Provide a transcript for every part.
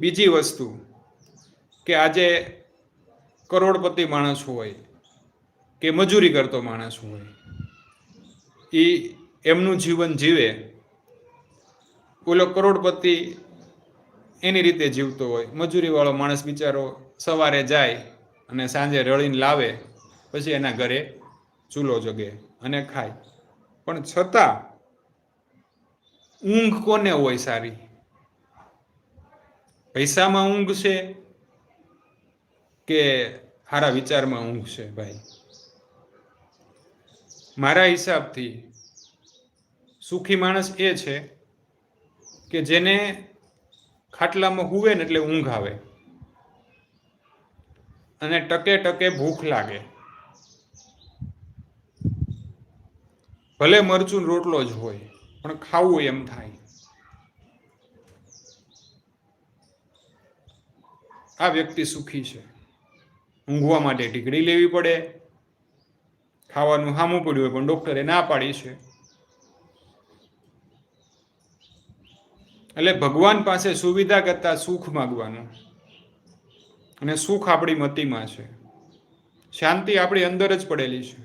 બીજી વસ્તુ કે આજે કરોડપતિ માણસ હોય કે મજૂરી કરતો માણસ હોય, એ એમનું જીવન જીવે, ઓલો કરોડપતિ એની રીતે જીવતો હોય. મજૂરીવાળો માણસ બિચારો સવારે જાય અને સાંજે રળીને લાવે, પછી એના ઘરે ચૂલો જગે અને ખાય. પણ છતાં ઊંઘ કોને હોય સારી? પૈસામાં ઊંઘ છે કે સારા વિચારમાં ઊંઘ છે? ભાઈ, મારા હિસાબથી સુખી માણસ એ છે કે જેને ખાટલામાં હુવે ને એટલે ઊંઘ આવે અને ટકે ટકે ભૂખ લાગે. ભલે મરચું રોટલો જ હોય પણ ખાવું એમ થાય. આ વ્યક્તિ સુખી છે. ઊંઘવા માટે ટીકડી લેવી પડે, ખાવાનું સામું પડ્યું હોય પણ ડોક્ટરે ના પાડી છે. એટલે ભગવાન પાસે સુવિધા કરતા સુખ માગવાનું, અને સુખ આપણી મતિમાં છે. શાંતિ આપણી અંદર જ પડેલી છે.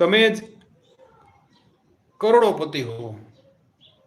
તમે જ કરોડોપતિ હો,